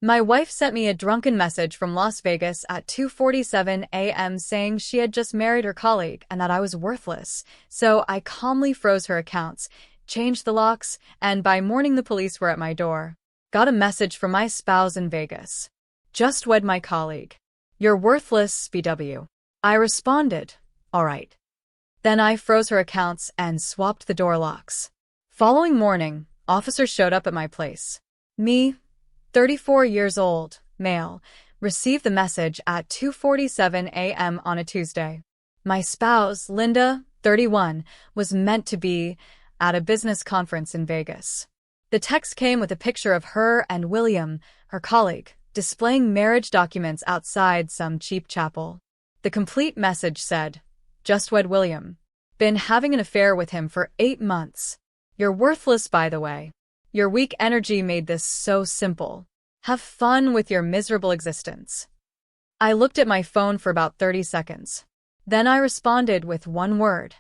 My wife sent me a drunken message from Las Vegas at 2:47 a.m. saying she had just married her colleague and that I was worthless, so I calmly froze her accounts, changed the locks, and by morning the police were at my door. Got a message from my spouse in Vegas. Just wed my colleague. You're worthless, BW. I responded, all right. Then I froze her accounts and swapped the door locks. Following morning, officers showed up at my place. Me, 34 years old, male, received the message at 2:47 a.m. on a Tuesday. My spouse, Linda, 31, was meant to be at a business conference in Vegas. The text came with a picture of her and William, her colleague, displaying marriage documents outside some cheap chapel. The complete message said, "Just wed William. Been having an affair with him for 8 months. You're worthless, by the way. Your weak energy made this so simple. Have fun with your miserable existence." I looked at my phone for about 30 seconds. Then I responded with one word.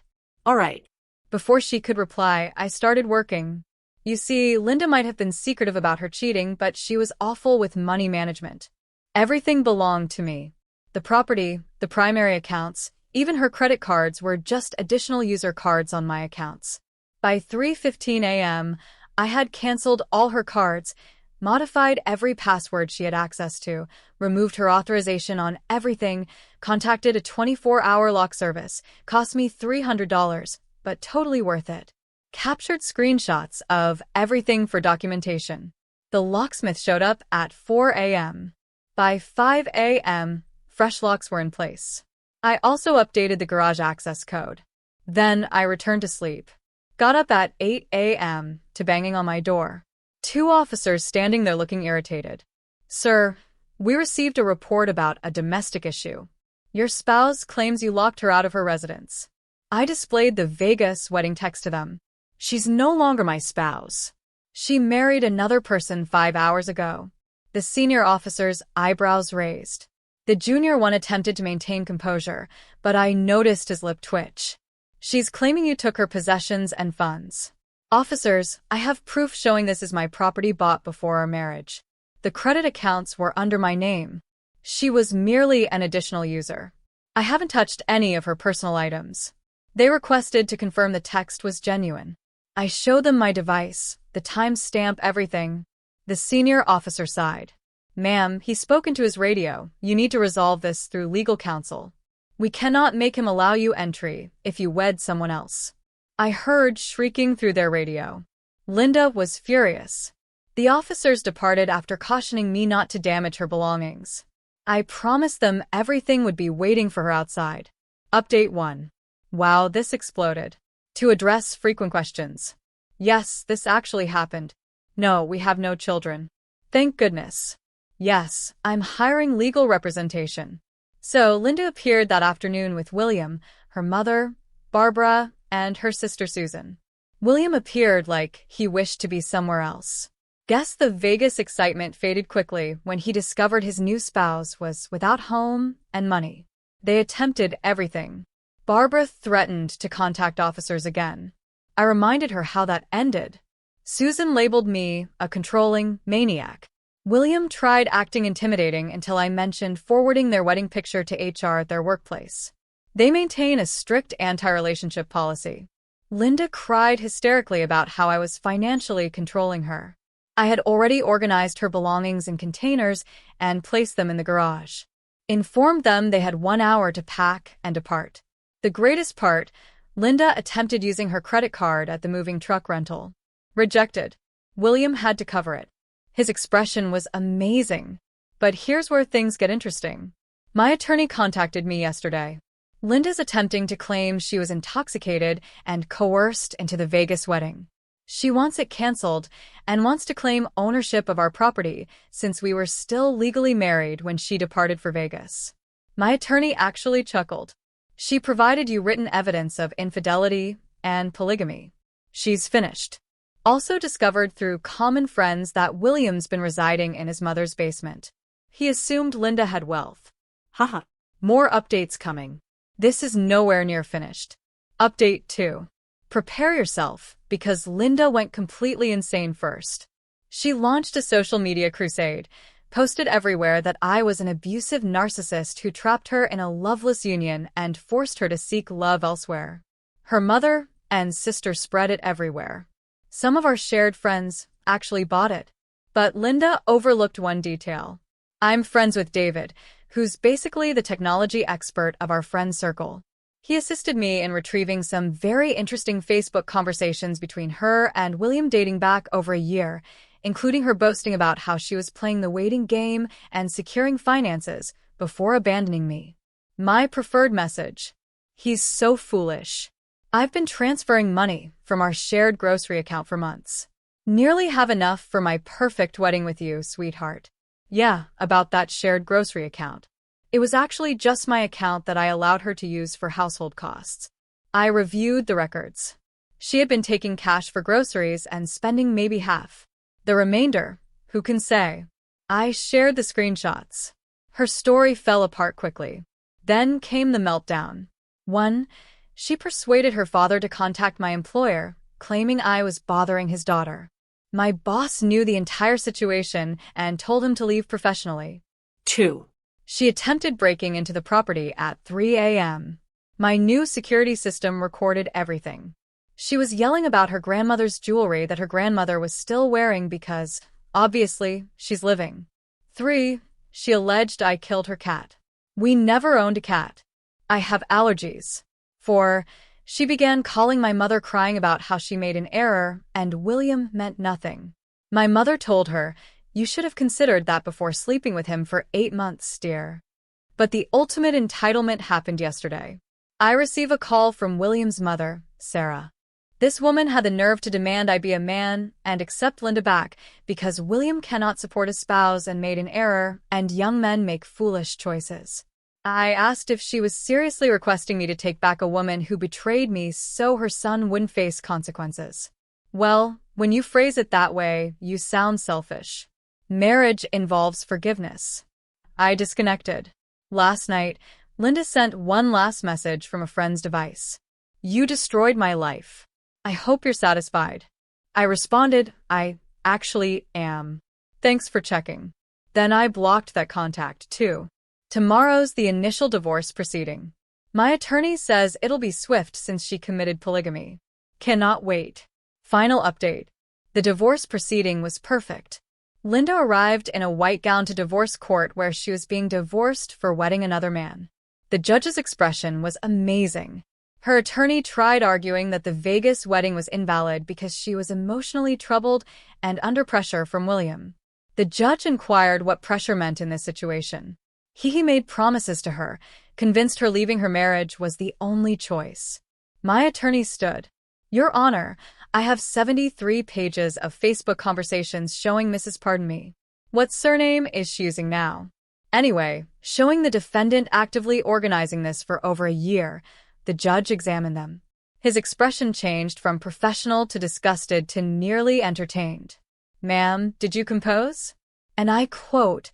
All right. Before she could reply, I started working. You see, Linda might have been secretive about her cheating, but she was awful with money management. Everything belonged to me. The property, the primary accounts, even her credit cards were just additional user cards on my accounts. By 3:15 a.m., I had canceled all her cards, modified every password she had access to, removed her authorization on everything, contacted a 24-hour lock service, cost me $300, but totally worth it. Captured screenshots of everything for documentation. The locksmith showed up at 4 a.m. By 5 a.m., fresh locks were in place. I also updated the garage access code. Then I returned to sleep. Got up at 8 a.m. to banging on my door. 2 officers standing there looking irritated. "Sir, we received a report about a domestic issue. Your spouse claims you locked her out of her residence." I displayed the Vegas wedding text to them. "She's no longer my spouse. She married another person 5 hours ago." The senior officer's eyebrows raised. The junior one attempted to maintain composure, but I noticed his lip twitch. "She's claiming you took her possessions and funds." "Officers, I have proof showing this is my property bought before our marriage. The credit accounts were under my name. She was merely an additional user. I haven't touched any of her personal items." They requested to confirm the text was genuine. I showed them my device, the timestamp, everything. The senior officer sighed. "Ma'am, he spoke into his radio. You need to resolve this through legal counsel. We cannot make him allow you entry if you wed someone else." I heard shrieking through their radio. Linda was furious. The officers departed after cautioning me not to damage her belongings. I promised them everything would be waiting for her outside. Update 1. Wow, this exploded. To address frequent questions. Yes, this actually happened. No, we have no children. Thank goodness. Yes, I'm hiring legal representation. So Linda appeared that afternoon with William, her mother, Barbara, and her sister Susan. William appeared like he wished to be somewhere else. Guess the Vegas excitement faded quickly when he discovered his new spouse was without home and money. They attempted everything. Barbara threatened to contact officers again. I reminded her how that ended. Susan labeled me a controlling maniac. William tried acting intimidating until I mentioned forwarding their wedding picture to HR at their workplace. They maintain a strict anti-relationship policy. Linda cried hysterically about how I was financially controlling her. I had already organized her belongings in containers and placed them in the garage. Informed them they had 1 hour to pack and depart. The greatest part, Linda attempted using her credit card at the moving truck rental. Rejected. William had to cover it. His expression was amazing. But here's where things get interesting. My attorney contacted me yesterday. Linda's attempting to claim she was intoxicated and coerced into the Vegas wedding. She wants it canceled and wants to claim ownership of our property since we were still legally married when she departed for Vegas. My attorney actually chuckled. She provided you written evidence of infidelity and polygamy. She's finished. Also discovered through common friends that William's been residing in his mother's basement. He assumed Linda had wealth. Haha. More updates coming. This is nowhere near finished. Update 2. Prepare yourself, because Linda went completely insane first. She launched a social media crusade, posted everywhere that I was an abusive narcissist who trapped her in a loveless union and forced her to seek love elsewhere. Her mother and sister spread it everywhere. Some of our shared friends actually bought it. But Linda overlooked one detail. I'm friends with David, who's basically the technology expert of our friend circle. He assisted me in retrieving some very interesting Facebook conversations between her and William dating back over a year, including her boasting about how she was playing the waiting game and securing finances before abandoning me. My preferred message: he's so foolish. I've been transferring money from our shared grocery account for months. Nearly have enough for my perfect wedding with you, sweetheart. Yeah, about that shared grocery account. It was actually just my account that I allowed her to use for household costs. I reviewed the records. She had been taking cash for groceries and spending maybe half. The remainder, who can say? I shared the screenshots. Her story fell apart quickly. Then came the meltdown. 1. She persuaded her father to contact my employer, claiming I was bothering his daughter. My boss knew the entire situation and told him to leave professionally. 2. She attempted breaking into the property at 3 a.m. My new security system recorded everything. She was yelling about her grandmother's jewelry that her grandmother was still wearing because, obviously, she's living. 3. She alleged I killed her cat. We never owned a cat. I have allergies. 4. She began calling my mother crying about how she made an error and William meant nothing. My mother told her, "You should have considered that before sleeping with him for 8 months, dear." But the ultimate entitlement happened yesterday. I receive a call from William's mother, Sarah. This woman had the nerve to demand I be a man and accept Linda back because William cannot support a spouse and made an error, and young men make foolish choices. I asked if she was seriously requesting me to take back a woman who betrayed me so her son wouldn't face consequences. Well, when you phrase it that way, you sound selfish. Marriage involves forgiveness. I disconnected. Last night, Linda sent one last message from a friend's device. You destroyed my life. I hope you're satisfied. I responded, I actually am. Thanks for checking. Then I blocked that contact, too. Tomorrow's the initial divorce proceeding. My attorney says it'll be swift since she committed polygamy. Cannot wait. Final update. The divorce proceeding was perfect. Linda arrived in a white gown to divorce court where she was being divorced for wedding another man. The judge's expression was amazing. Her attorney tried arguing that the Vegas wedding was invalid because she was emotionally troubled and under pressure from William. The judge inquired what pressure meant in this situation. He made promises to her, convinced her leaving her marriage was the only choice. My attorney stood. Your Honor, I have 73 pages of Facebook conversations showing Mrs. Pardon Me. What surname is she using now? Anyway, showing the defendant actively organizing this for over a year, the judge examined them. His expression changed from professional to disgusted to nearly entertained. Ma'am, did you compose? And I quote,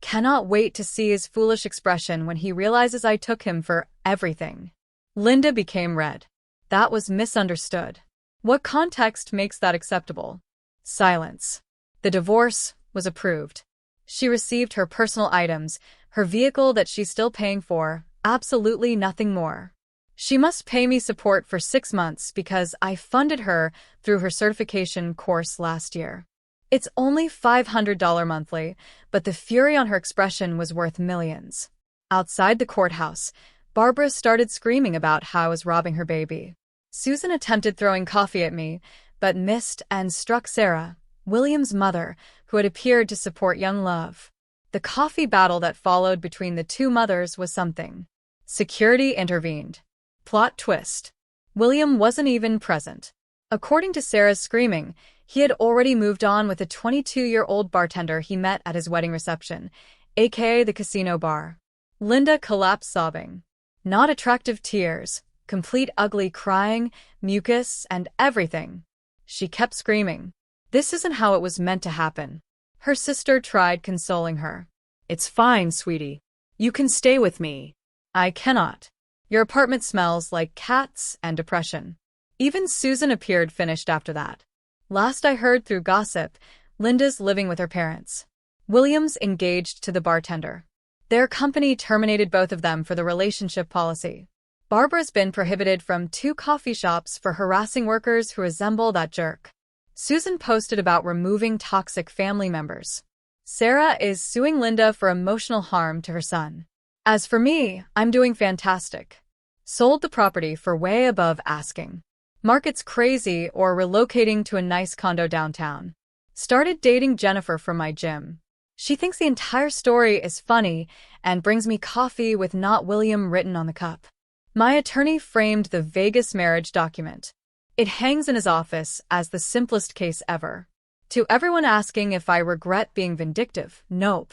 cannot wait to see his foolish expression when he realizes I took him for everything. Linda became red. That was misunderstood. What context makes that acceptable? Silence. The divorce was approved. She received her personal items, her vehicle that she's still paying for, absolutely nothing more. She must pay me support for 6 months because I funded her through her certification course last year. It's only $500 monthly, but the fury on her expression was worth millions. Outside the courthouse, Barbara started screaming about how I was robbing her baby. Susan attempted throwing coffee at me, but missed and struck Sarah, William's mother, who had appeared to support young love. The coffee battle that followed between the two mothers was something. Security intervened. Plot twist. William wasn't even present. According to Sarah's screaming, he had already moved on with a 22-year-old bartender he met at his wedding reception, aka the casino bar. Linda collapsed sobbing. Not attractive tears, complete ugly crying, mucus, and everything. She kept screaming. This isn't how it was meant to happen. Her sister tried consoling her. It's fine, sweetie. You can stay with me. I cannot. Your apartment smells like cats and depression. Even Susan appeared finished after that. Last I heard through gossip, Linda's living with her parents. Williams engaged to the bartender. Their company terminated both of them for the relationship policy. Barbara's been prohibited from 2 coffee shops for harassing workers who resemble that jerk. Susan posted about removing toxic family members. Sarah is suing Linda for emotional harm to her son. As for me, I'm doing fantastic. Sold the property for way above asking. Market's crazy or relocating to a nice condo downtown. Started dating Jennifer from my gym. She thinks the entire story is funny and brings me coffee with "Not William" written on the cup. My attorney framed the Vegas marriage document. It hangs in his office as the simplest case ever. To everyone asking if I regret being vindictive, nope.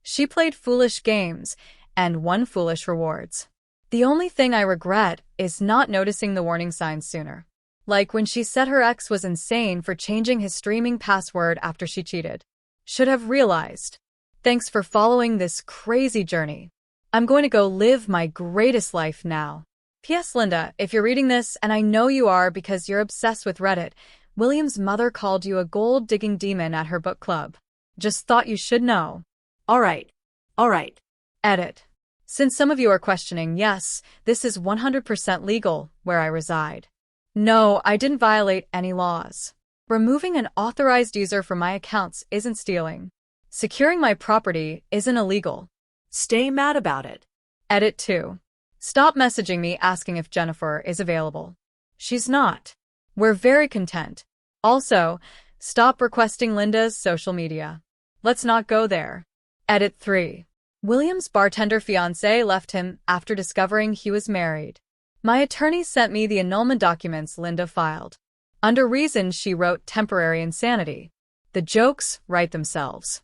She played foolish games and won foolish rewards. The only thing I regret is not noticing the warning signs sooner. Like when she said her ex was insane for changing his streaming password after she cheated. Should have realized. Thanks for following this crazy journey. I'm going to go live my greatest life now. P.S. Linda, if you're reading this, and I know you are because you're obsessed with Reddit, William's mother called you a gold-digging demon at her book club. Just thought you should know. Alright. Edit. Since some of you are questioning, yes, this is 100% legal where I reside. No, I didn't violate any laws. Removing an authorized user from my accounts isn't stealing. Securing my property isn't illegal. Stay mad about it. Edit 2. Stop messaging me asking if Jennifer is available. She's not. We're very content. Also, stop requesting Linda's social media. Let's not go there. Edit 3. William's bartender fiancé left him after discovering he was married. My attorney sent me the annulment documents Linda filed. Under reasons she wrote temporary insanity. The jokes write themselves.